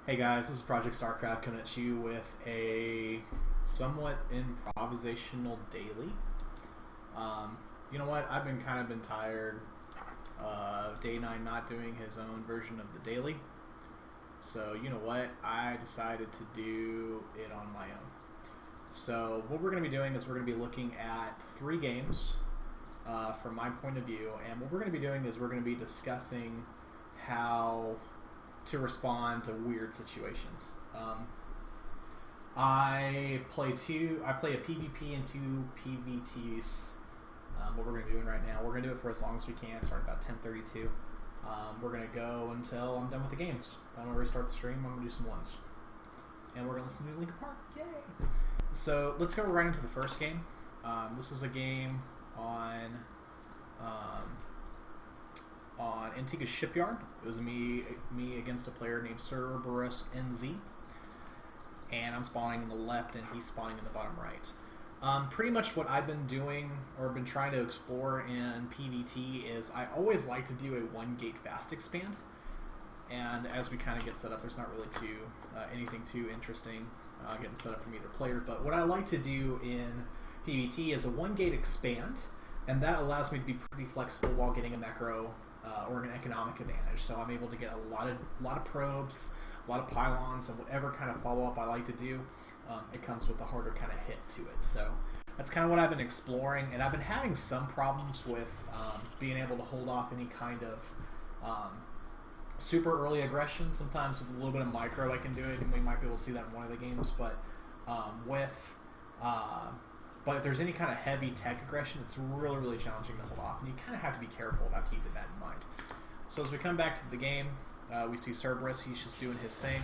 Hey guys, this is Project StarCraft coming at you with a somewhat improvisational daily. You know what? I've been tired of Day 9 not doing his own version of the daily. So you know what? I decided to do it on my own. So what we're going to be doing is we're going to be looking at 3 games from my point of view, and what we're going to be doing is we're going to be discussing how to respond to weird situations. I play a PvP and 2 PvTs. What we're going to be doing right now, we're going to do it for as long as we can, starting about 10:32. We're going to go until I'm done with the games. I'm going to restart the stream. I'm going to do some ones, and we're going to listen to Linkin Park. Yay! So let's go right into the first game. This is a game on Antigua Shipyard. It was me against a player named Cerberus NZ, and I'm spawning in the left and he's spawning in the bottom right. Pretty much what I've been doing or been trying to explore in PvT is I always like to do a 1-gate fast expand, and as we kind of get set up, there's not really anything too interesting getting set up from either player, but what I like to do in PvT is a 1-gate expand, and that allows me to be pretty flexible while getting a macro or an economic advantage. So I'm able to get a lot of probes, a lot of pylons, and whatever kind of follow-up I like to do, it comes with a harder kind of hit to it. So that's kind of what I've been exploring, and I've been having some problems with being able to hold off any kind of super early aggression. Sometimes with a little bit of micro I can do it, and we might be able to see that in one of the games, but but if there's any kind of heavy tech aggression, it's really challenging to hold off, and you kind of have to be careful about keeping that in mind. So as we come back to the game, we see Cerberus. He's just doing his thing.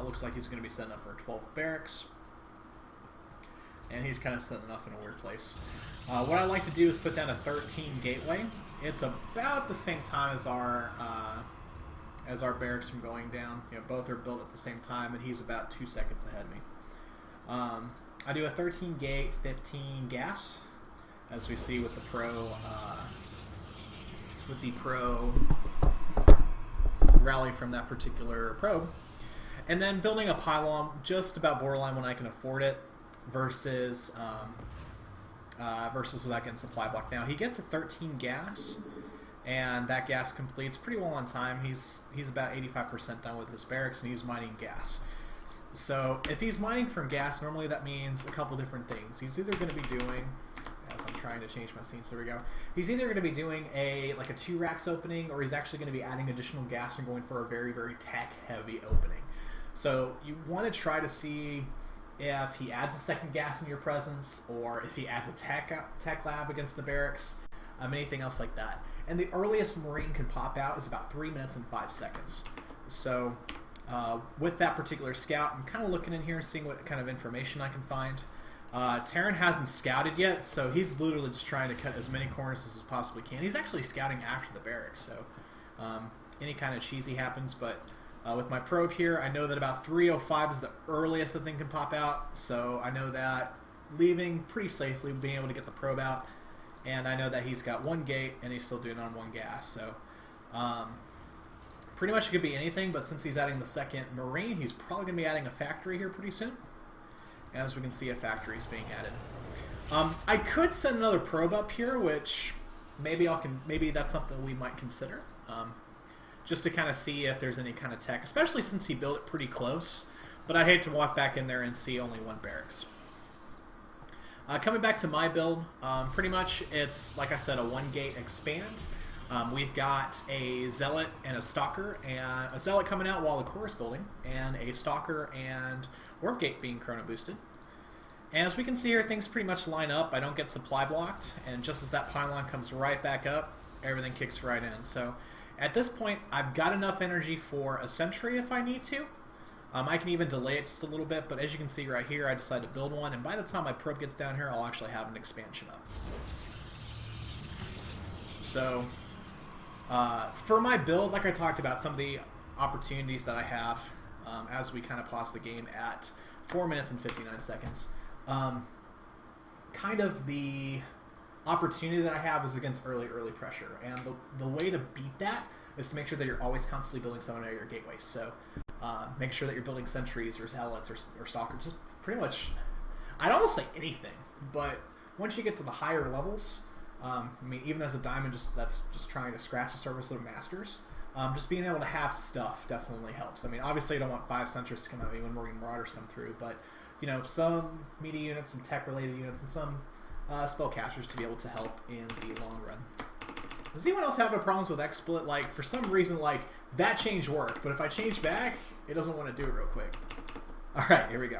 Looks like he's going to be setting up for 12 barracks, and he's kind of setting up in a weird place. What I like to do is put down a 13 gateway. It's about the same time as our barracks from going down. You know, both are built at the same time, and he's about 2 seconds ahead of me. I do a 13 gate, 15 gas, as we see with the pro rally from that particular probe, and then building a pylon just about borderline when I can afford it, versus without getting supply block. Now he gets a 13 gas, and that gas completes pretty well on time. He's about 85% done with his barracks, and he's mining gas. So if he's mining from gas, normally that means a couple different things. He's either going to be doing, as I'm trying to change my scenes, there we go. He's either going to be doing a 2 racks opening, or he's actually going to be adding additional gas and going for a very tech heavy opening. So you want to try to see if he adds a second gas in your presence, or if he adds a tech lab against the barracks, anything else like that. And the earliest Marine can pop out is about 3 minutes and 5 seconds. So with that particular scout, I'm kind of looking in here and seeing what kind of information I can find. Terran hasn't scouted yet, so he's literally just trying to cut as many corners as he possibly can. He's actually scouting after the barracks, so any kind of cheesy happens. But with my probe here, I know that about 3:05 is the earliest the thing can pop out, so I know that leaving pretty safely, being able to get the probe out, and I know that he's got 1 gate and he's still doing it on 1 gas. So pretty much it could be anything, but since he's adding the second Marine, he's probably going to be adding a factory here pretty soon. And as we can see, a factory is being added. I could send another probe up here, which maybe that's something we might consider, just to kind of see if there's any kind of tech, especially since he built it pretty close. But I'd hate to walk back in there and see only 1 barracks. Coming back to my build, pretty much it's, like I said, a 1-gate expand. We've got a Zealot and a Stalker, and a Zealot coming out while the core is building, and a Stalker and Warp Gate being chrono boosted. And as we can see here, things pretty much line up. I don't get supply blocked, and just as that pylon comes right back up, everything kicks right in. So at this point, I've got enough energy for a sentry if I need to. I can even delay it just a little bit, but as you can see right here, I decided to build one, and by the time my probe gets down here, I'll actually have an expansion up. So for my build, like I talked about, some of the opportunities that I have as we kind of pause the game at 4 minutes and 59 seconds. Kind of the opportunity that I have is against early pressure, and the way to beat that is to make sure that you're always constantly building someone out of your gateways. So Make sure that you're building sentries or zealots or stalkers. Just pretty much, I'd almost say anything. But once you get to the higher levels, I mean, even as a diamond, that's just trying to scratch the surface of the masters. Just being able to have stuff definitely helps. I mean, obviously, you don't want 5 sentries to come at me when Marine Marauders come through, but you know, some media units, some tech-related units, and some spellcasters to be able to help in the long run. Does anyone else have no problems with XSplit? Like, for some reason, like, that change worked, but if I change back, it doesn't want to do it real quick. Alright, here we go.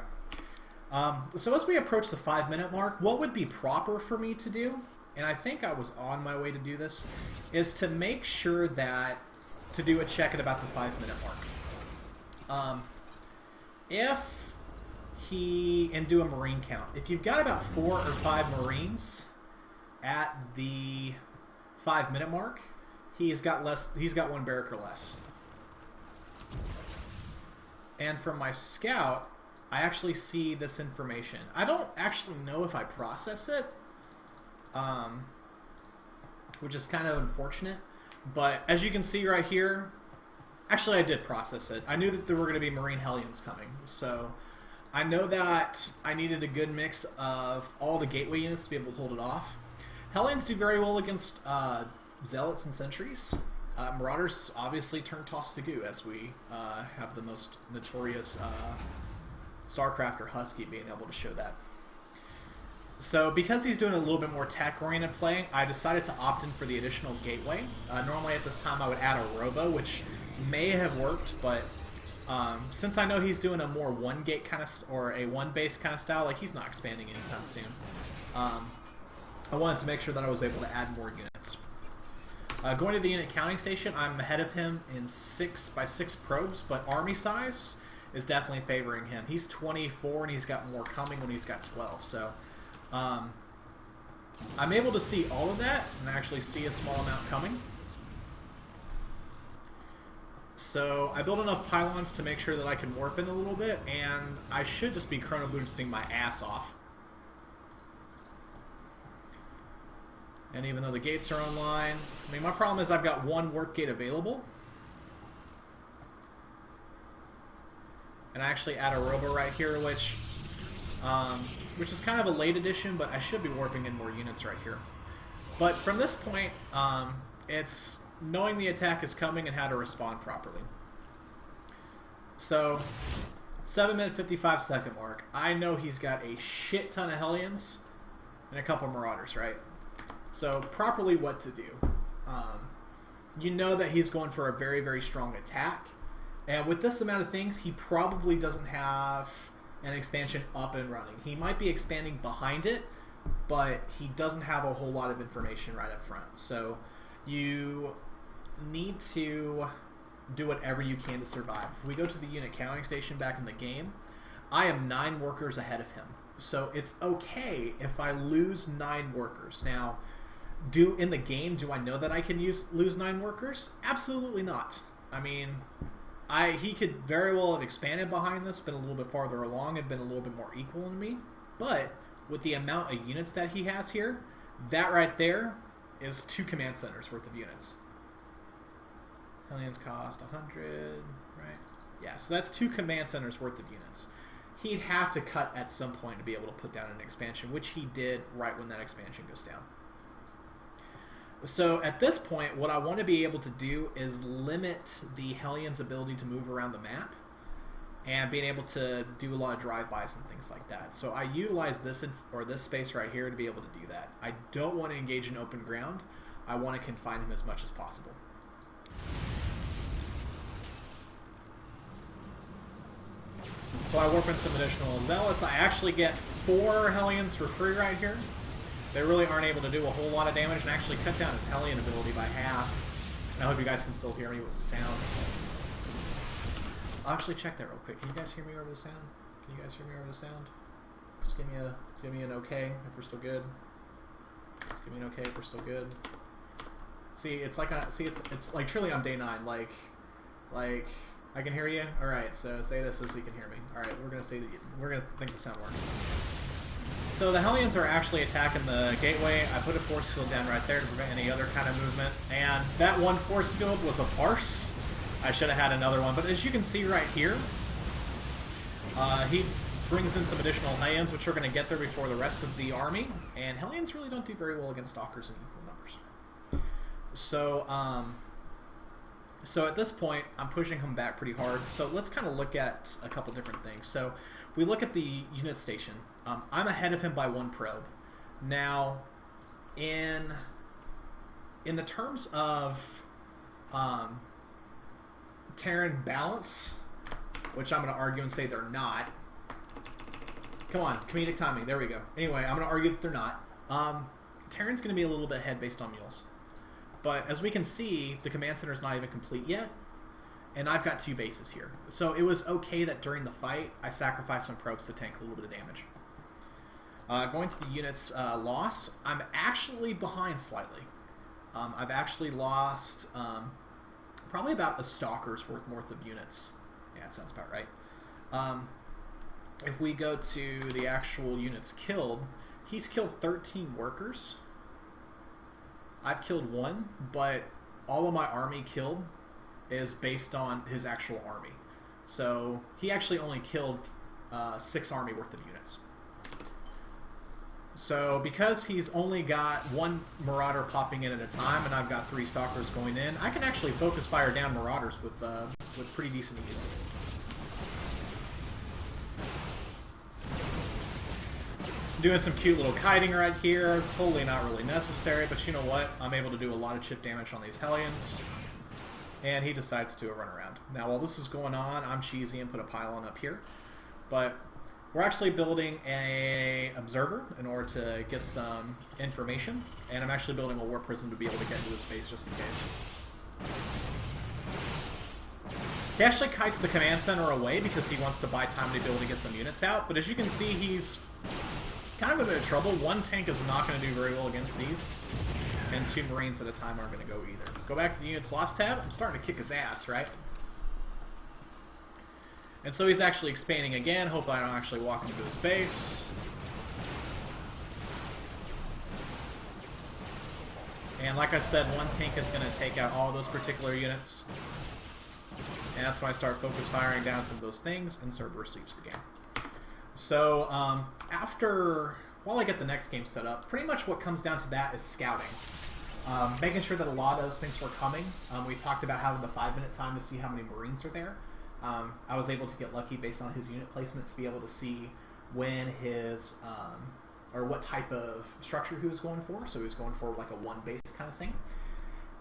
So as we approach the 5-minute mark, what would be proper for me to do, and I think I was on my way to do this, is to make sure that, to do a check at about the 5-minute mark. And do a Marine count. If you've got about 4 or 5 Marines at the 5-minute mark, he's got 1 barrack or less. And from my scout, I actually see this information. I don't actually know if I process it, which is kind of unfortunate. But as you can see right here, actually I did process it. I knew that there were going to be Marine Hellions coming, so I know that I needed a good mix of all the gateway units to be able to hold it off. Hellions do very well against zealots and sentries. Marauders obviously turn toss to goo, as we have the most notorious Starcraft or Husky being able to show that. So because he's doing a little bit more tech-oriented play, I decided to opt in for the additional gateway. Normally at this time I would add a robo, which may have worked, but since I know he's doing a more one-gate kind of, or a one-base kind of style, like he's not expanding anytime soon, I wanted to make sure that I was able to add more units. Going to the unit counting station, I'm ahead of him in 6x6 probes, but army size is definitely favoring him. He's 24 and he's got more coming when he's got 12, so I'm able to see all of that and actually see a small amount coming. So I built enough pylons to make sure that I can warp in a little bit, and I should just be chrono boosting my ass off. And even though the gates are online, I mean, my problem is I've got 1 warp gate available. And I actually add a robo right here, which is kind of a late addition, but I should be warping in more units right here. But from this point, it's knowing the attack is coming and how to respond properly. So, 7-minute 55-second mark. I know he's got a shit ton of Hellions and a couple Marauders, right? So, properly what to do. You know that he's going for a very, very strong attack. And with this amount of things, he probably doesn't have an expansion up and running. He might be expanding behind it, but he doesn't have a whole lot of information right up front. So you need to do whatever you can to survive. If we go to the unit counting station back in the game, I am 9 workers ahead of him. So it's okay if I lose 9 workers. Now, in the game, do I know that I can lose 9 workers? Absolutely not. I mean, he could very well have expanded behind this, been a little bit farther along, and been a little bit more equal to me. But with the amount of units that he has here, that right there is 2 command centers worth of units. Hellions cost 100, right? Yeah, so that's 2 command centers worth of units. He'd have to cut at some point to be able to put down an expansion, which he did right when that expansion goes down. So at this point, what I want to be able to do is limit the Hellion's ability to move around the map and being able to do a lot of drive-bys and things like that. So I utilize this this space right here to be able to do that. I don't want to engage in open ground. I want to confine him as much as possible. So I warp in some additional zealots. I actually get 4 Hellions for free right here. They really aren't able to do a whole lot of damage and actually cut down his Hellion ability by half. And I hope you guys can still hear me with the sound. I'll actually check that real quick. Can you guys hear me over the sound? Can you guys hear me over the sound? Just give me an okay if we're still good. Give me an okay if we're still good. See, it's like it's like truly on day 9. Like I can hear you. All right, so say this so you can hear me. All right, we're gonna think the sound works. So the Hellions are actually attacking the gateway. I put a force field down right there to prevent any other kind of movement. And that one force field was a farce. I should have had another one. But as you can see right here, he brings in some additional hellions, which are going to get there before the rest of the army. And hellions really don't do very well against stalkers in equal numbers. So, so at this point, I'm pushing him back pretty hard. So let's kind of look at a couple different things. So we look at the unit station. I'm ahead of him by 1 probe. Now, in the terms of Terran balance, which I'm going to argue and say they're not. Come on, comedic timing. There we go. Anyway, I'm going to argue that they're not. Terran's going to be a little bit ahead based on mules. But as we can see, the command center is not even complete yet, and I've got 2 bases here. So it was okay that during the fight, I sacrificed some probes to tank a little bit of damage. Going to the units lost, I'm actually behind slightly. I've actually lost probably about a stalker's worth of units. Yeah, that sounds about right. If we go to the actual units killed, he's killed 13 workers. I've killed 1, but all of my army killed is based on his actual army. So he actually only killed 6 army worth of units. So because he's only got 1 marauder popping in at a time, and I've got 3 stalkers going in, I can actually focus fire down marauders with pretty decent ease. Doing some cute little kiting right here. Totally not really necessary, but you know what? I'm able to do a lot of chip damage on these hellions. And he decides to do a run around. Now, while this is going on, I'm cheesy and put a pylon up here. But we're actually building an observer in order to get some information. And I'm actually building a war prism to be able to get into his base just in case. He actually kites the command center away because he wants to buy time to be able to get some units out. But as you can see, he's kind of in a bit of trouble. 1 tank is not going to do very well against these, and 2 Marines at a time aren't going to go either. Go back to the units lost tab. I'm starting to kick his ass, right? And so he's actually expanding again. Hope I don't actually walk into his base. And like I said, 1 tank is going to take out all those particular units. And that's when I start focus firing down some of those things, and Cerberus sweeps the game. So, while I get the next game set up, pretty much what comes down to that is scouting. Making sure that a lot of those things were coming. We talked about having the 5-minute time to see how many Marines are there. I was able to get lucky based on his unit placement to be able to see when his, or what type of structure he was going for. So he was going for like a 1 base kind of thing.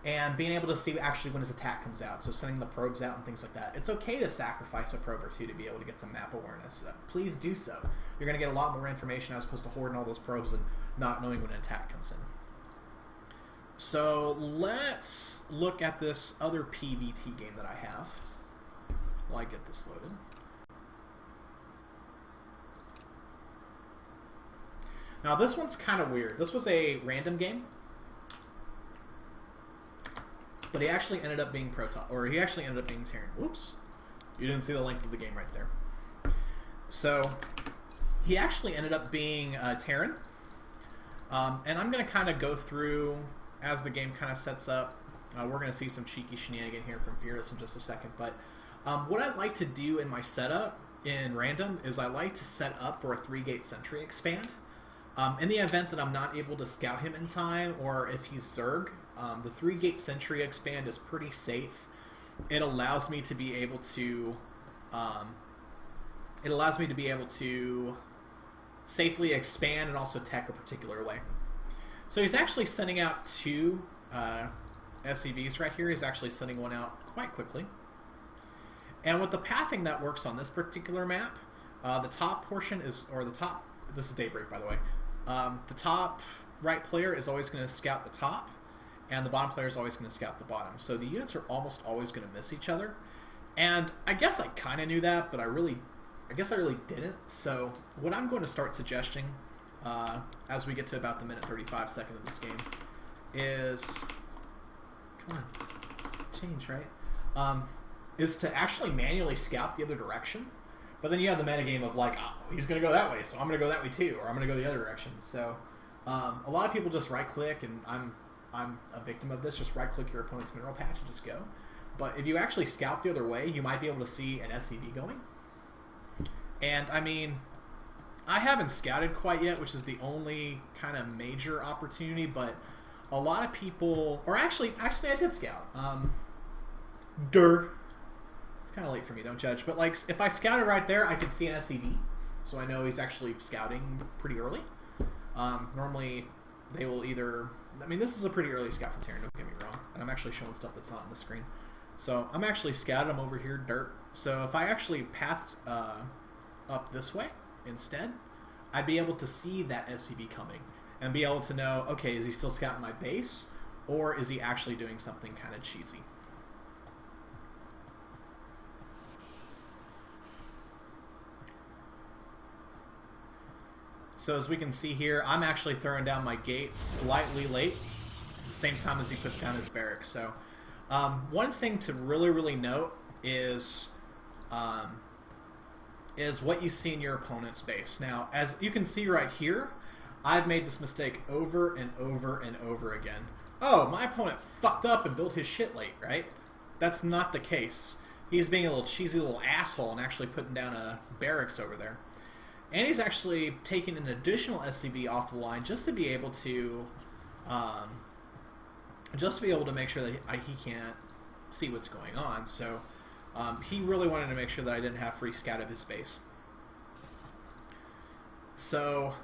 And being able to see actually when his attack comes out, so sending the probes out and things like that. It's okay to sacrifice a probe or 2 to be able to get some map awareness. Please do so. You're going to get a lot more information as opposed to hoarding all those probes and not knowing when an attack comes in. So let's look at this other PVT game that I have while I get this loaded. Now this one's kind of weird. This was a random game. But he actually ended up being Protoss, or he actually ended up being Terran. Whoops. You didn't see the length of the game right there. So, he actually ended up being Terran. And I'm going to kind of go through, as the game kind of sets up, we're going to see some cheeky shenanigan here from Fearless in just a second. But what I like to do in my setup in random is I like to set up for a 3-gate sentry expand. In the event that I'm not able to scout him in time, or if he's Zerg, the 3-gate sentry expand is pretty safe. It allows me to be able to safely expand and also tech a particular way. So he's actually sending out 2 SCVs right here. He's actually sending one out quite quickly. And with the pathing that works on this particular map, the top portion is, or the top, this is Daybreak by the way, the top right player is always going to scout the top, and the bottom player is always going to scout the bottom. So the units are almost always going to miss each other. And I guess I kind of knew that, but I guess I really didn't. So what I'm going to start suggesting as we get to about the minute 35 second of this game is, come on, change, right? Is to actually manually scout the other direction. But then you have the metagame of like, oh, he's going to go that way, so I'm going to go that way too, or I'm going to go the other direction. So a lot of people just right-click, and I'm a victim of this. Just right-click your opponent's mineral patch and just go. But if you actually scout the other way, you might be able to see an SCV going. And I mean, I haven't scouted quite yet, which is the only kind of major opportunity, but a lot of people, or actually I did scout. It's kind of late for me, don't judge. But like, if I scouted right there, I could see an SCV. So I know he's actually scouting pretty early. Normally, they will either... I mean, this is a pretty early scout for Terran, don't get me wrong. And I'm actually showing stuff that's not on the screen. So I'm actually scouted. I'm over here, dirt. So if I actually pathed up this way instead, I'd be able to see that SCV coming and be able to know, okay, is he still scouting my base, or is he actually doing something kind of cheesy? So as we can see here, I'm actually throwing down my gate slightly late, the same time as he puts down his barracks. So one thing to really note is what you see in your opponent's base. Now, as you can see right here, I've made this mistake over and over and over again. Oh, my opponent fucked up and built his shit late, right? That's not the case. He's being a little cheesy little asshole and actually putting down a barracks over there. And he's actually taking an additional SCV off the line just to be able to make sure that he can't see what's going on. So he really wanted to make sure that I didn't have free scout of his base. So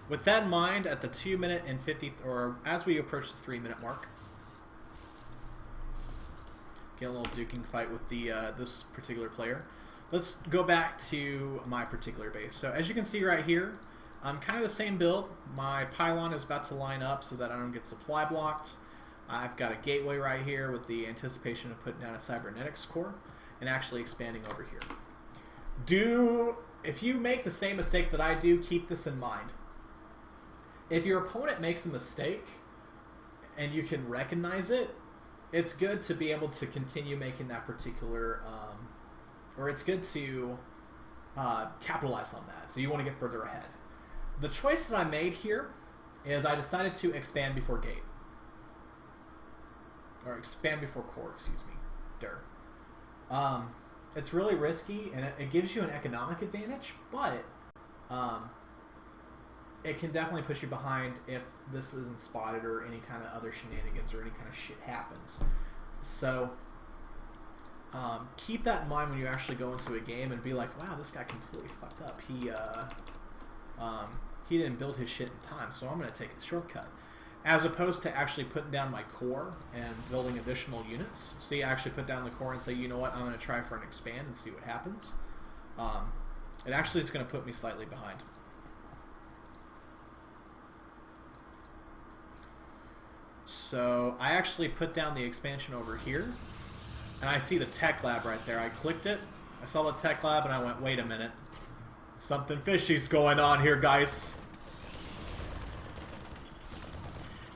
with that in mind, at the 2 minute and 50, or as we approach the 3 minute mark, get a little duking fight with the this particular player. Let's go back to my particular base. So as you can see right here, I'm kind of the same build. My pylon is about to line up so that I don't get supply blocked. I've got a gateway right here with the anticipation of putting down a cybernetics core and actually expanding over here. If you make the same mistake that I do, keep this in mind. If your opponent makes a mistake and you can recognize it, it's good to be able to continue making that particular... or it's good to capitalize on that. So you want to get further ahead. The choice that I made here is I decided to expand before gate. Or expand before core, excuse me. It's really risky, and it gives you an economic advantage, but it can definitely put you behind if this isn't spotted or any kind of other shenanigans or any kind of shit happens. So... keep that in mind when you actually go into a game and be like, wow, this guy completely fucked up. He didn't build his shit in time, so I'm going to take a shortcut. As opposed to actually putting down my core and building additional units. See, I actually put down the core and say, you know what, I'm going to try for an expand and see what happens. It actually is going to put me slightly behind. So I actually put down the expansion over here. And I see the tech lab right there. I clicked it. I saw the tech lab and I went, wait a minute. Something fishy's going on here, guys.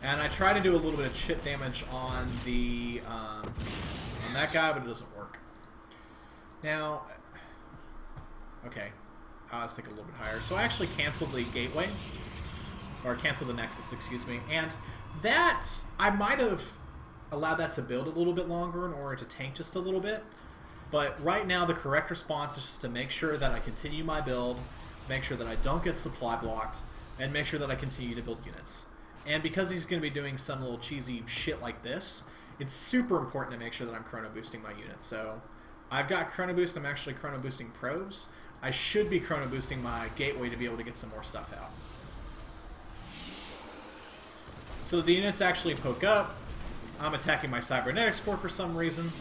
And I try to do a little bit of chip damage on the on that guy, but it doesn't work. Now, okay. Let's take it a little bit higher. So I actually canceled the gateway. Or canceled the nexus, excuse me. And that, I might have... allowed that to build a little bit longer in order to tank just a little bit. But right now the correct response is just to make sure that I continue my build, make sure that I don't get supply blocked, and make sure that I continue to build units. And because he's going to be doing some little cheesy shit like this, it's super important to make sure that I'm chrono boosting my units. So I've got chrono boost, I'm actually chrono boosting probes. I should be chrono boosting my gateway to be able to get some more stuff out. So the units actually poke up. I'm attacking my cybernetics core for some reason.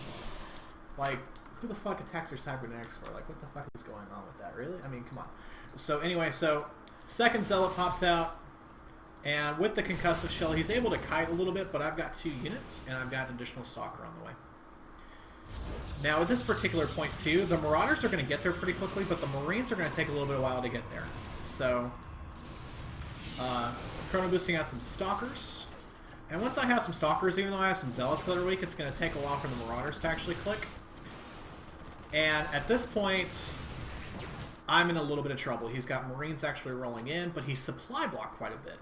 Like, who the fuck attacks their cybernetics core? Like, what the fuck is going on with that? Really? I mean, come on. So anyway, so second zealot pops out, and with the concussive shell, he's able to kite a little bit, but I've got 2 units, and I've got an additional stalker on the way. Now, at this particular point, too, the marauders are going to get there pretty quickly, but the marines are going to take a little bit of a while to get there. So, chrono boosting out some stalkers. And once I have some stalkers, even though I have some zealots that are weak, it's going to take a while for the marauders to actually click. And at this point, I'm in a little bit of trouble. He's got marines actually rolling in, but he's supply blocked quite a bit.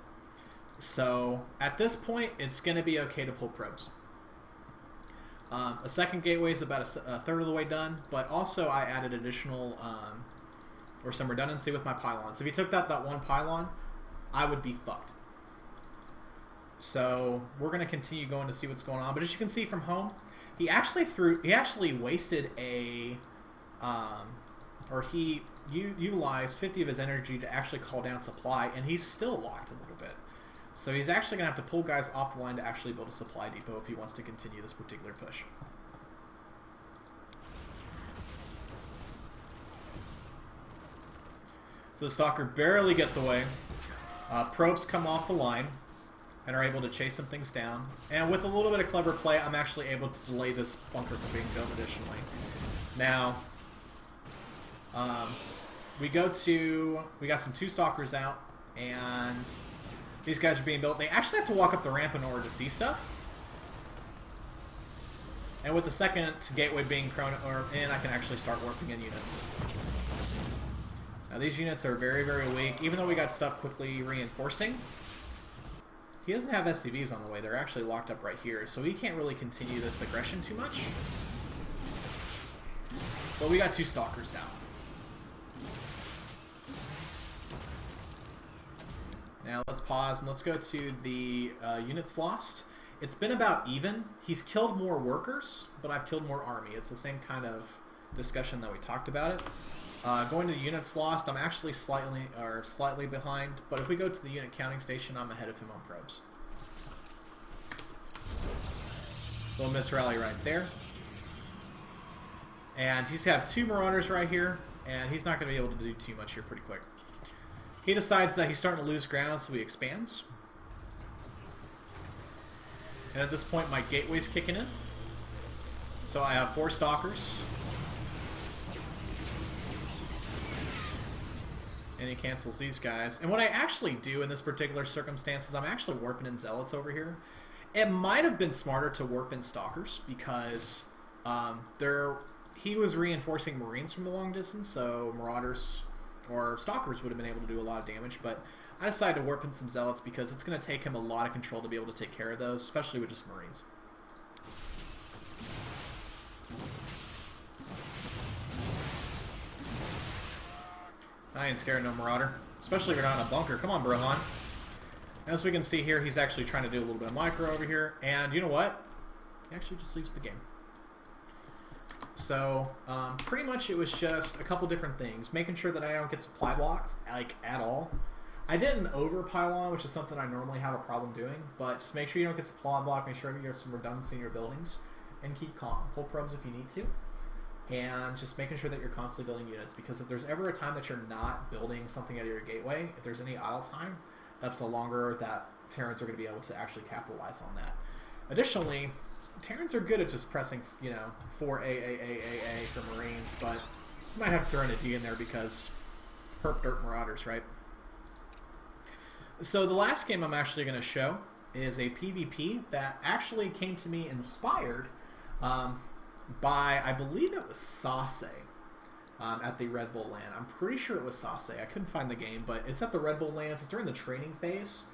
So at this point, it's going to be okay to pull probes. A second gateway is about a third of the way done, but also I added additional or some redundancy with my pylons. If you took that one pylon, I would be fucked. So we're going to continue going to see what's going on. But as you can see from home, he actually wasted a he utilized 50 of his energy to actually call down supply, and he's still locked a little bit. So he's actually going to have to pull guys off the line to actually build a supply depot if he wants to continue this particular push. So the Stalker barely gets away. Probes come off the line and are able to chase some things down. And with a little bit of clever play, I'm actually able to delay this bunker from being built additionally. Now, we got some 2 Stalkers out, and these guys are being built. They actually have to walk up the ramp in order to see stuff. And with the second gateway being in, I can actually start working in units. Now these units are very, very weak. Even though we got stuff quickly reinforcing, he doesn't have SCVs on the way. They're actually locked up right here, so he can't really continue this aggression too much. But we got 2 Stalkers out. Now let's pause and let's go to the units lost. It's been about even. He's killed more workers, but I've killed more army. It's the same kind of discussion that we talked about it. Going to units lost, I'm actually slightly behind, but if we go to the unit counting station, I'm ahead of him on probes. Little miss rally right there. And he's got 2 marauders right here, and he's not going to be able to do too much here pretty quick. He decides that he's starting to lose ground, so he expands. And at this point, my gateway's kicking in. So I have 4 Stalkers. And he cancels these guys. And what I actually do in this particular circumstance is I'm actually warping in Zealots over here. It might have been smarter to warp in Stalkers because he was reinforcing Marines from the long distance, so Marauders or Stalkers would have been able to do a lot of damage, but I decided to warp in some Zealots because it's going to take him a lot of control to be able to take care of those, especially with just Marines. I ain't scared of no Marauder, especially if you're not in a bunker. Come on, Brohan. As we can see here, he's actually trying to do a little bit of micro over here, and you know what? He actually just leaves the game. So, pretty much it was just a couple different things. Making sure that I don't get supply blocks, like, at all. I didn't over-pylon, which is something I normally have a problem doing, but just make sure you don't get supply block, make sure you have some redundancy in your buildings, and keep calm. Pull probes if you need to, and just making sure that you're constantly building units, because if there's ever a time that you're not building something out of your gateway, if there's any idle time, that's the longer that Terrans are going to be able to actually capitalize on that. Additionally, Terrans are good at just pressing, 4 A for Marines, but you might have to throw in a D in there because herp dirt Marauders, right? So the last game I'm actually going to show is a PvP that actually came to me inspired by, I believe it was Sase at the Red Bull LAN. I'm pretty sure it was Sase. I couldn't find the game, but it's at the Red Bull LANs. It's during the training phase.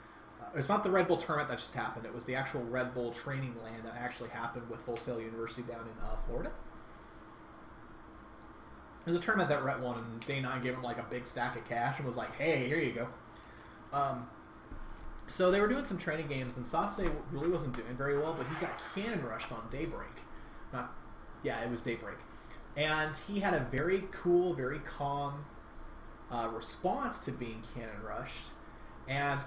It's not the Red Bull tournament that just happened. It was the actual Red Bull training LAN that actually happened with Full Sail University down in Florida. It was a tournament that Rhett won, and Day 9 gave him like a big stack of cash and was like, hey, here you go. So they were doing some training games, and Sase really wasn't doing very well, but he got cannon rushed on Daybreak. It was Daybreak. And he had a very cool, very calm response to being cannon rushed, and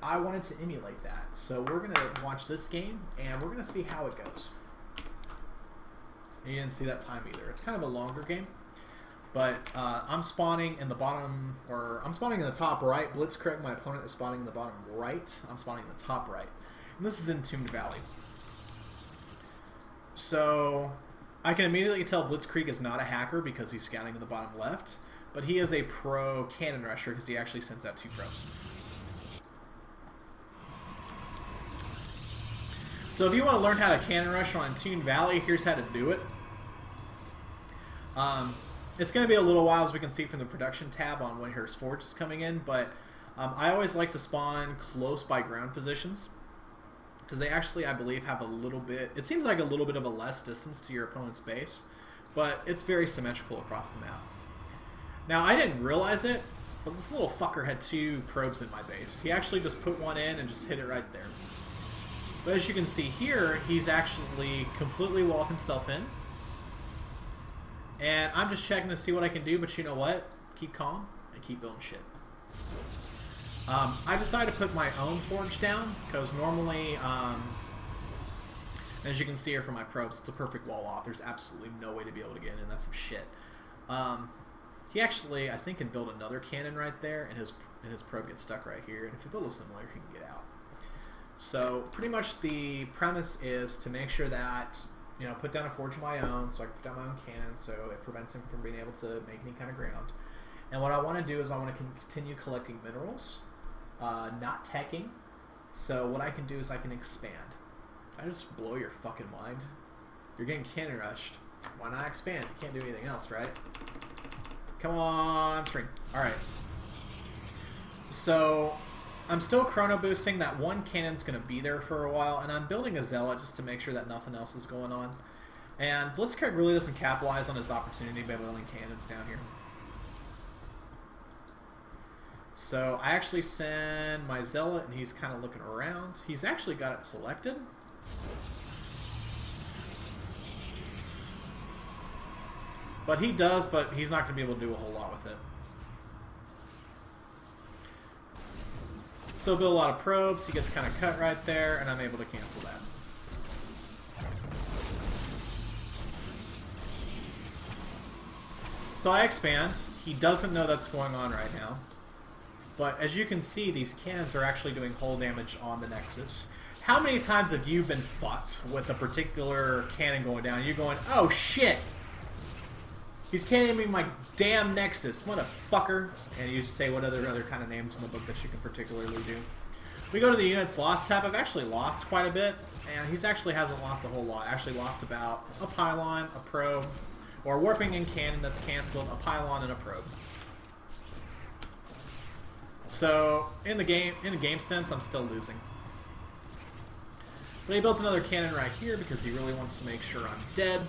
I wanted to emulate that. So we're going to watch this game, and we're going to see how it goes. And you didn't see that time either. It's kind of a longer game. But I'm spawning in the bottom, or I'm spawning in the top right. Blitzkrieg, my opponent, is spawning in the bottom right. I'm spawning in the top right. And this is in Tombed Valley. So I can immediately tell Blitzkrieg is not a hacker because he's scouting in the bottom left. But he is a pro cannon rusher because he actually sends out 2 probes. So if you want to learn how to cannon rush on Tombed Valley, here's how to do it. It's going to be a little while, as we can see from the production tab on when Harris Forge is coming in, but I always like to spawn close by ground positions because they actually, I believe, have a little bit, it seems like a little bit of a less distance to your opponent's base, but it's very symmetrical across the map. Now, I didn't realize it, but this little fucker had 2 probes in my base. He actually just put one in and just hit it right there. But as you can see here, he's actually completely walled himself in. And I'm just checking to see what I can do, but you know what? Keep calm and keep building shit. I decided to put my own forge down, because normally, as you can see here from my probes, it's a perfect wall off. There's absolutely no way to be able to get in, and that's some shit. He actually, I think, can build another cannon right there, and his probe gets stuck right here. And if you build a similar, he can get out. So pretty much the premise is to make sure that, you know, put down a forge of my own, so I can put down my own cannon, so it prevents him from being able to make any kind of ground. And what I want to do is I want to continue collecting minerals, not teching. So what I can do is I can expand. I just blow your fucking mind. You're getting cannon rushed. Why not expand? You can't do anything else, right? Come on, string. Alright. So, I'm still chrono boosting. That one cannon's going to be there for a while, and I'm building a zealot just to make sure that nothing else is going on. And Blitzkrieg really doesn't capitalize on his opportunity by building cannons down here. So, I actually send my zealot, and he's kind of looking around. He's actually got it selected. But he does, but he's not going to be able to do a whole lot with it. So build a lot of probes, he gets kind of cut right there, and I'm able to cancel that. So I expand. He doesn't know that's going on right now. But as you can see, these cannons are actually doing hull damage on the Nexus. How many times have you been fucked with a particular cannon going down? You're going, oh shit! He's cannoning my damn Nexus, motherfucker. And you just say what other kind of names in the book that you can particularly do. We go to the units lost tab. I've actually lost quite a bit, and he's actually hasn't lost a whole lot. I actually lost about a pylon, a probe, or a warping and cannon that's canceled, a pylon, and a probe. So in the game sense, I'm still losing. But he builds another cannon right here because he really wants to make sure I'm dead.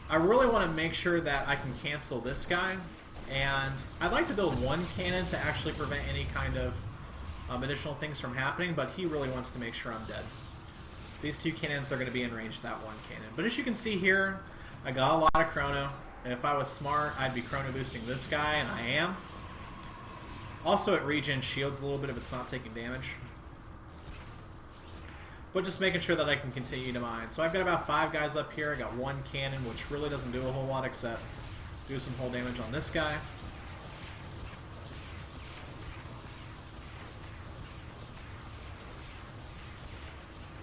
I really want to make sure that I can cancel this guy, and I'd like to build one cannon to actually prevent any kind of additional things from happening, but he really wants to make sure I'm dead. These 2 cannons are going to be in range of that one cannon. But as you can see here, I got a lot of chrono. If I was smart, I'd be chrono boosting this guy, and I am. Also, it regen shields a little bit if it's not taking damage. But just making sure that I can continue to mine. So I've got about 5 guys up here. I got 1 cannon, which really doesn't do a whole lot except do some hull damage on this guy.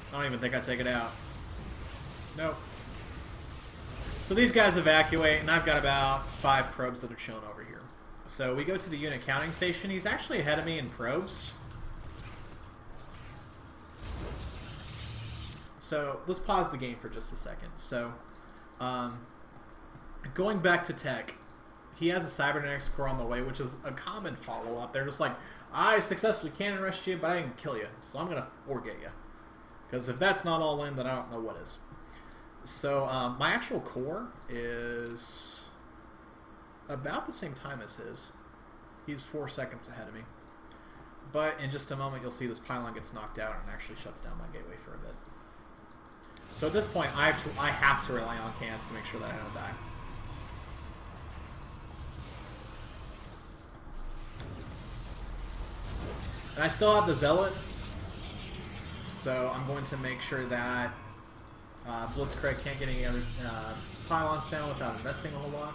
I don't even think I take it out. Nope. So these guys evacuate, and I've got about 5 probes that are chilling over here. So we go to the unit counting station. He's actually ahead of me in probes. So let's pause the game for just a second. So going back to tech, he has a cybernetics core on the way, which is a common follow-up. They're just like, I successfully cannon rushed you, but I didn't kill you, so I'm going to forget you. Because if that's not all in, then I don't know what is. So my actual core is about the same time as his. He's 4 seconds ahead of me. But in just a moment, you'll see this pylon gets knocked out and actually shuts down my gateway for a bit. So at this point, I have to rely on cannons to make sure that I don't die. And I still have the Zealot, so I'm going to make sure that Blitzkrieg can't get any other pylons down without investing a whole lot.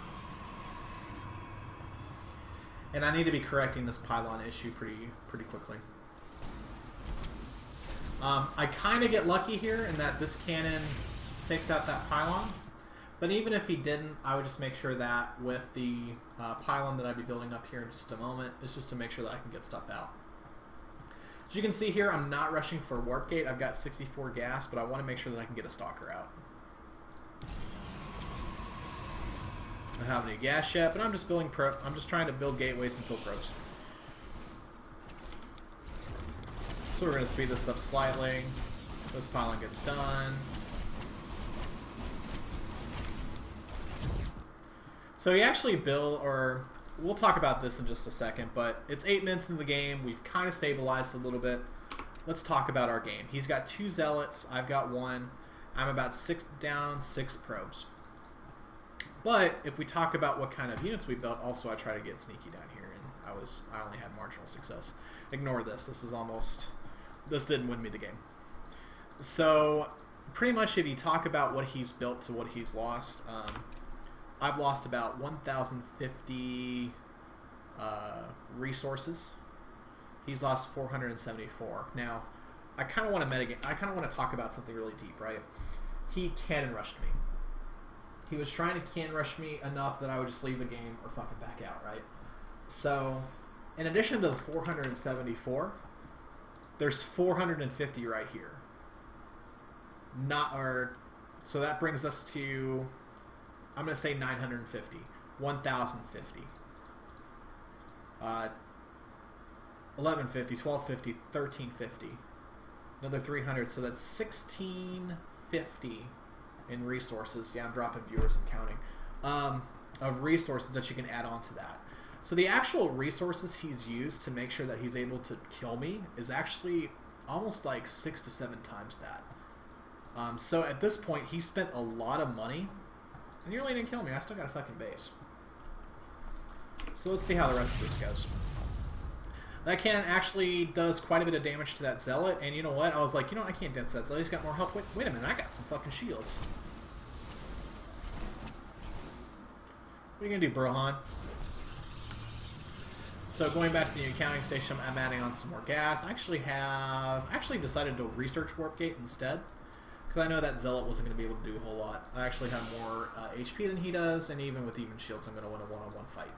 And I need to be correcting this pylon issue pretty quickly. I kind of get lucky here in that this cannon takes out that pylon, but even if he didn't, I would just make sure that with the pylon that I'd be building up here in just a moment, it's just to make sure that I can get stuff out. As you can see here, I'm not rushing for warp gate. I've got 64 gas, but I want to make sure that I can get a stalker out. I don't have any gas yet, but I'm just building I'm just trying to build gateways and kill probes. So we're going to speed this up slightly. This pylon gets done. So he actually built, or we'll talk about this in just a second, but it's 8 minutes into the game. We've kind of stabilized a little bit. Let's talk about our game. He's got 2 zealots. I've got 1. I'm about 6 down, 6 probes. But if we talk about what kind of units we built, also I try to get sneaky down here, and I only had marginal success. Ignore this. This didn't win me the game. So pretty much if you talk about what he's built to what he's lost, I've lost about 1,050 resources. He's lost 474. Now, I kind of want to metagame. I kind of want to talk about something really deep, right? He cannon rushed me. He was trying to cannon rush me enough that I would just leave the game or fucking back out, right? So, in addition to the 474, there's 450 right here. So that brings us to, I'm going to say 950, 1,050, 1150, 1250, 1350, another 300, so that's 1650 in resources. Yeah, I'm dropping viewers and counting. Of resources that you can add on to that. So the actual resources he's used to make sure that he's able to kill me is actually almost like 6 to 7 times that. So at this point, he spent a lot of money, and nearly didn't kill me. I still got a fucking base. So let's see how the rest of this goes. That cannon actually does quite a bit of damage to that zealot, and you know what? I was like, you know, I can't dance that zealot. He's got more health. Wait a minute, I got some fucking shields. What are you gonna do, Brohan? So going back to the accounting station, I'm adding on some more gas. I actually decided to research warp gate instead, because I know that zealot wasn't going to be able to do a whole lot. I actually have more HP than he does, and even with even shields, I'm going to win a one-on-one fight.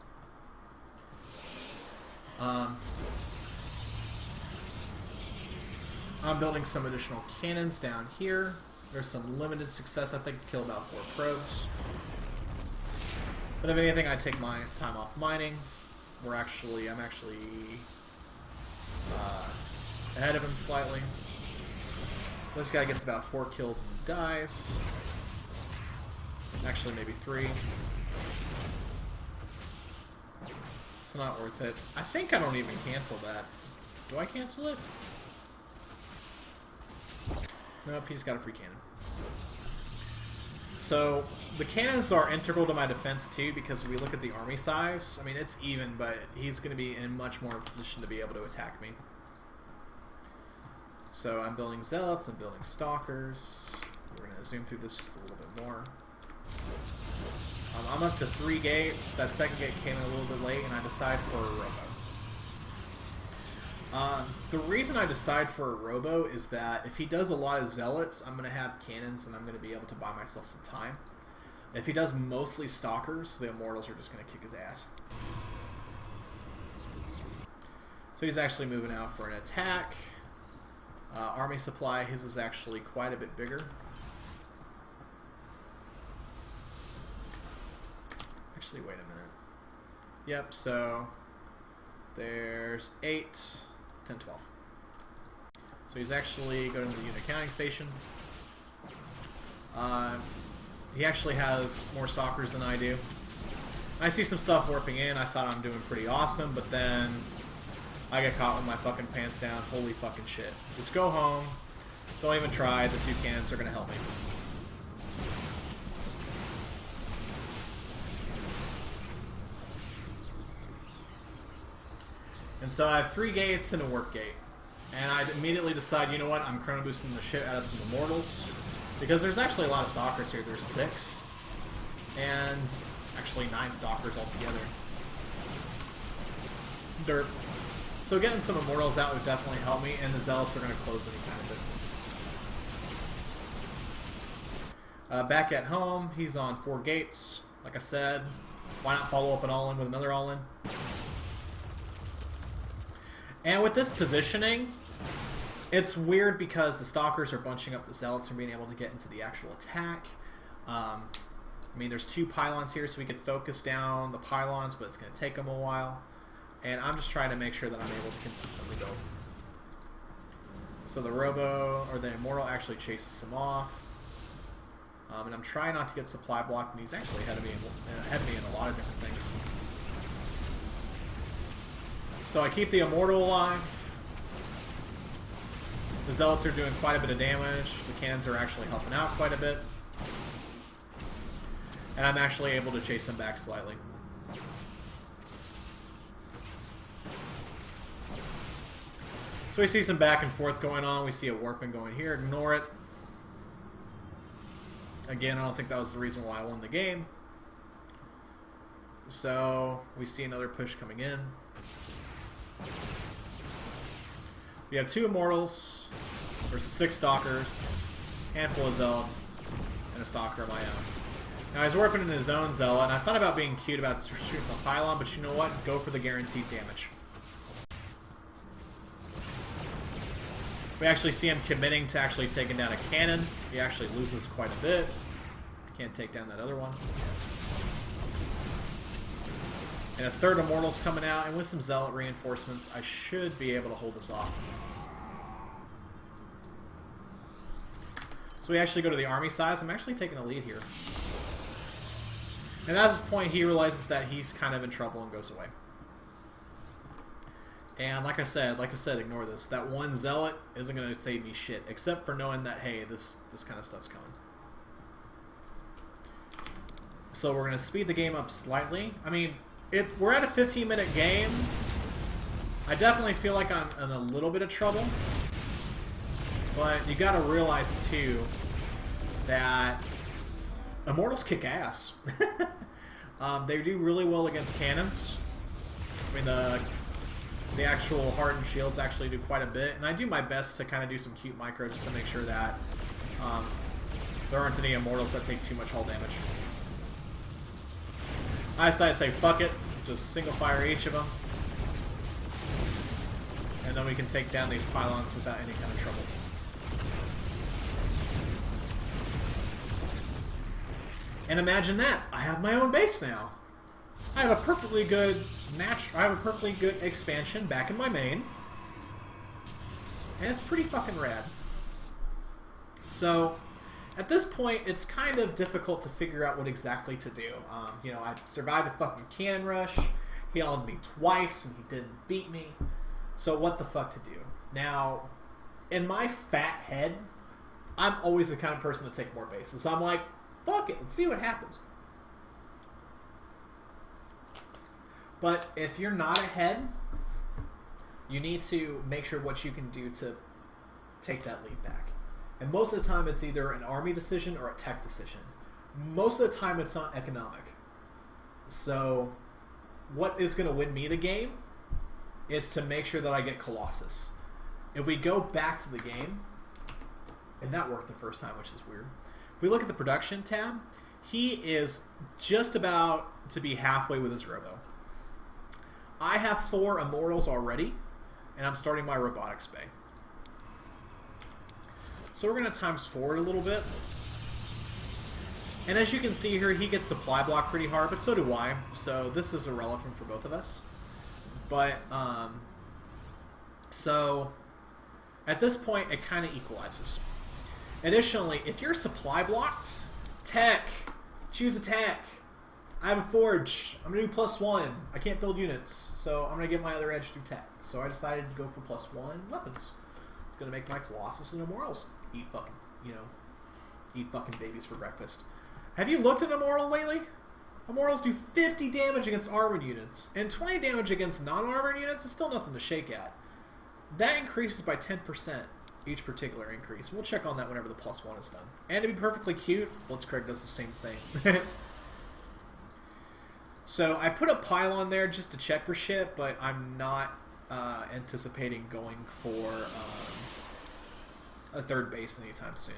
I'm building some additional cannons down here. There's some limited success. I think I killed about 4 probes. But if anything, I take my time off mining. I'm actually ahead of him slightly. This guy gets about 4 kills and dies. Actually, maybe 3. It's not worth it. I think I don't even cancel that. Do I cancel it? Nope, he's got a free cannon. So, the cannons are integral to my defense too, because if we look at the army size, I mean, it's even, but he's going to be in much more position to be able to attack me. So, I'm building zealots, I'm building stalkers. We're going to zoom through this just a little bit more. I'm up to 3 gates. That second gate came in a little bit late, and I decide for a robo. The reason I decide for a robo is that if he does a lot of zealots, I'm going to have cannons and I'm going to be able to buy myself some time. If he does mostly stalkers, the immortals are just going to kick his ass. So he's actually moving out for an attack. Army supply, his is actually quite a bit bigger. Actually, wait a minute. Yep, so there's 8, 10, 12. So he's actually going to the unit counting station. He actually has more stalkers than I do. I see some stuff warping in. I thought I'm doing pretty awesome, but then I get caught with my fucking pants down. Holy fucking shit. Just go home. Don't even try. The 2 cannons are going to help me. And so I have 3 gates and a warp gate. And I immediately decide, you know what, I'm chrono boosting the shit out of some immortals. Because there's actually a lot of stalkers here. There's 6. And actually 9 stalkers altogether. Derp. So getting some immortals out would definitely help me, and the zealots are going to close any kind of distance. Back at home, he's on 4 gates. Like I said, why not follow up an all-in with another all-in? And with this positioning, it's weird because the stalkers are bunching up the zealots and being able to get into the actual attack. I mean, there's 2 pylons here, so we could focus down the pylons, but it's going to take them a while. And I'm just trying to make sure that I'm able to consistently build. So the Robo, or the Immortal, actually chases him off. And I'm trying not to get supply blocked, and he's actually ahead of me in a lot of different things. So I keep the Immortal alive. The Zealots are doing quite a bit of damage. The cannons are actually helping out quite a bit. And I'm actually able to chase them back slightly. So we see some back and forth going on. We see a Warping going here. Ignore it. Again, I don't think that was the reason why I won the game. So we see another push coming in. We have 2 Immortals versus 6 Stalkers, handful of Zealots, and a Stalker of my own. Now he's working in his own Zealot, and I thought about being cute about shooting the pylon, but you know what? Go for the guaranteed damage. We actually see him committing to actually taking down a cannon. He actually loses quite a bit. Can't take down that other one. And a 3rd Immortal's coming out, and with some Zealot reinforcements, I should be able to hold this off. So we actually go to the army size. I'm actually taking a lead here. And at this point, he realizes that he's kind of in trouble and goes away. And like I said, ignore this. That one Zealot isn't going to save me shit, except for knowing that, hey, this kind of stuff's coming. So we're going to speed the game up slightly. I mean, we're at a 15-minute game. I definitely feel like I'm in a little bit of trouble. But you got to realize, too, that Immortals kick ass. They do really well against cannons. I mean, the actual hardened shields actually do quite a bit. And I do my best to kind of do some cute micro just to make sure that there aren't any Immortals that take too much hull damage. I decided to say, fuck it. Just single fire each of them. And then we can take down these pylons without any kind of trouble. And imagine that. I have my own base now. I have a perfectly good expansion back in my main. And it's pretty fucking rad. So, at this point, it's kind of difficult to figure out what exactly to do. You know, I survived a fucking cannon rush. He ulted me twice, and he didn't beat me. So what the fuck to do? Now, in my fat head, I'm always the kind of person to take more bases. So I'm like, fuck it, let's see what happens. But if you're not ahead, you need to make sure what you can do to take that lead back. And most of the time, it's either an army decision or a tech decision. Most of the time, it's not economic. So, what is going to win me the game is to make sure that I get Colossus. If we go back to the game, and that worked the first time, which is weird. If we look at the production tab, he is just about to be halfway with his robo. I have 4 Immortals already, and I'm starting my robotics bay. So we're going to times forward a little bit. And as you can see here, he gets supply block pretty hard, but so do I. So this is irrelevant for both of us. But, so at this point, it kind of equalizes. Additionally, if you're supply blocked, tech, choose a tech. I have a forge. I'm going to do +1. I can't build units, so I'm going to get my other edge through tech. So I decided to go for +1 weapons. It's going to make my Colossus and Immortals eat fucking, eat fucking babies for breakfast. Have you looked at Immortal lately? Immortals do 50 damage against armored units, and 20 damage against non-armored units is still nothing to shake at. That increases by 10%, each particular increase. We'll check on that whenever the +1 is done. And to be perfectly cute, Blitzkrieg does the same thing. So I put a pylon there just to check for shit, but I'm not anticipating going for a 3rd base anytime soon.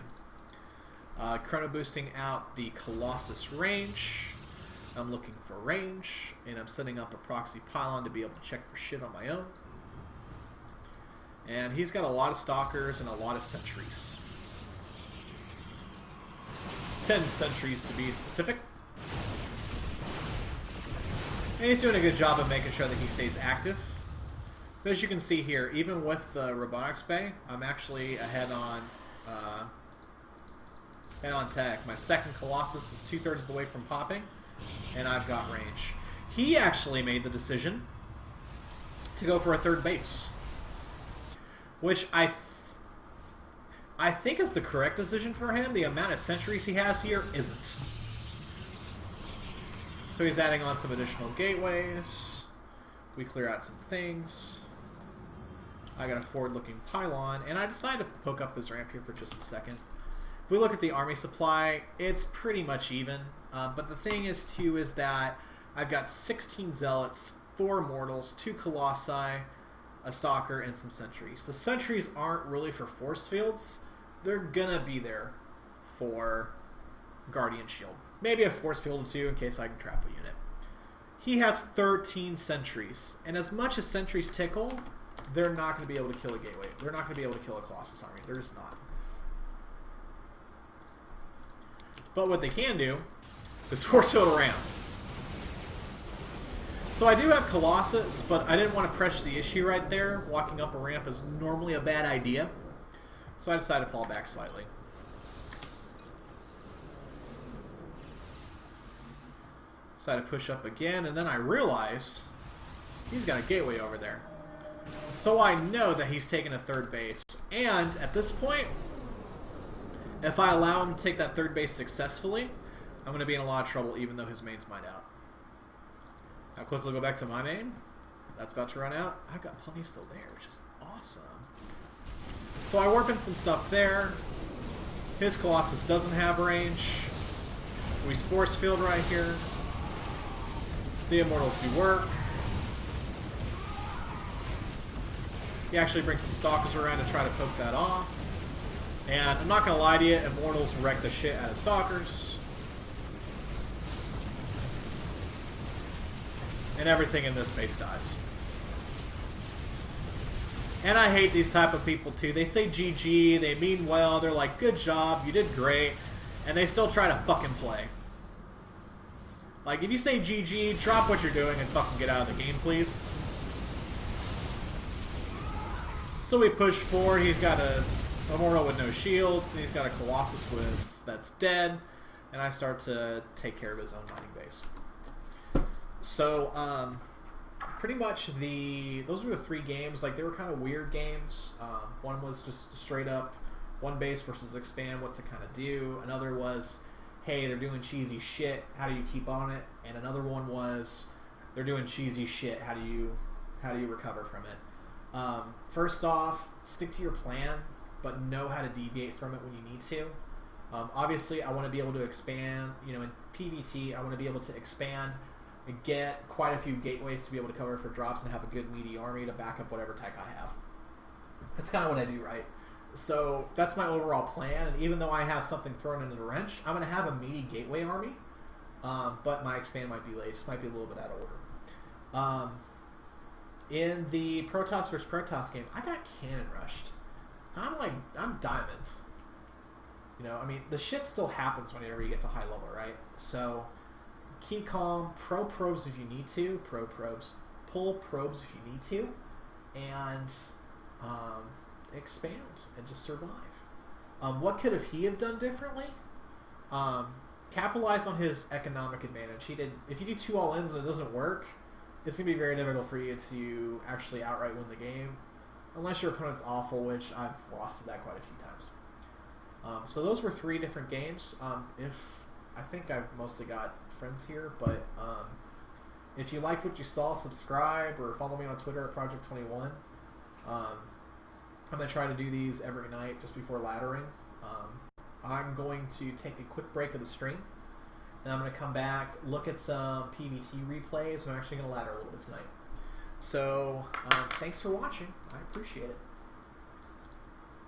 Chrono boosting out the Colossus range. I'm looking for range, and I'm setting up a proxy pylon to be able to check for shit on my own. And he's got a lot of stalkers and a lot of sentries. 10 sentries to be specific. And he's doing a good job of making sure that he stays active. But as you can see here, even with the robotics bay, I'm actually ahead on tech. My second Colossus is 2/3 of the way from popping, and I've got range. He actually made the decision to go for a third base, which I think is the correct decision for him. The amount of sentries he has here isn't. So he's adding on some additional gateways. We clear out some things. I got a forward-looking pylon, and I decided to poke up this ramp here for just a second. If we look at the army supply, it's pretty much even. But the thing is, too, is that I've got 16 zealots, 4 mortals, 2 colossi, a stalker, and some sentries. The sentries aren't really for force fields. They're gonna be there for guardian shield. Maybe a force field or 2 in case I can trap a unit. He has 13 sentries, and as much as sentries tickle, they're not going to be able to kill a gateway. They're not going to be able to kill a Colossus army. They're just not. But what they can do is force field a ramp. So I do have Colossus, but I didn't want to press the issue right there. Walking up a ramp is normally a bad idea. So I decided to fall back slightly. Decided to push up again, and then I realize he's got a gateway over there. So I know that he's taking a third base. And at this point, if I allow him to take that third base successfully, I'm going to be in a lot of trouble even though his main's mined out. I'll quickly go back to my main. That's about to run out. I've got plenty still there, which is awesome. So I warp in some stuff there. His Colossus doesn't have range. We force field right here. The Immortals do work. He actually brings some stalkers around to try to poke that off. And I'm not going to lie to you, Immortals wreck the shit out of stalkers. And everything in this base dies. And I hate these type of people too. They say GG, they mean well, they're like, good job, you did great. And they still try to fucking play. Like, if you say GG, drop what you're doing and fucking get out of the game, please. So we push forward. He's got a Immortal with no shields, and he's got a Colossus that's dead. And I start to take care of his own mining base. So, pretty much those were the 3 games. Like, they were kind of weird games. One was just straight up one base versus expand, what to kind of do. Another was, hey, they're doing cheesy shit, how do you keep on it? And another one was, they're doing cheesy shit, how do you recover from it? First off, stick to your plan, but know how to deviate from it when you need to. Obviously, I want to be able to expand, in PvT, I want to be able to expand and get quite a few gateways to be able to cover for drops and have a good meaty army to back up whatever tech I have. That's kind of what I do, right? So that's my overall plan, and even though I have something thrown into the wrench, I'm going to have a meaty gateway army, but my expand might be late. It just might be a little bit out of order. In the Protoss vs. Protoss game, I got cannon rushed. I'm diamond. I mean, the shit still happens whenever you get to high level, right? So keep calm, pro probes if you need to, pull probes if you need to, and expand and just survive. What could he have done differently? Capitalize on his economic advantage. If you do 2 all-ins and it doesn't work, it's going to be very difficult for you to actually outright win the game, unless your opponent's awful, which I've lost to that quite a few times. So those were 3 different games. I think I've mostly got friends here, but if you liked what you saw, subscribe or follow me on Twitter at Projekt21. I'm going to try to do these every night just before laddering. I'm going to take a quick break of the stream, and I'm going to come back, look at some PvT replays, and I'm actually going to ladder a little bit tonight. So, thanks for watching. I appreciate it.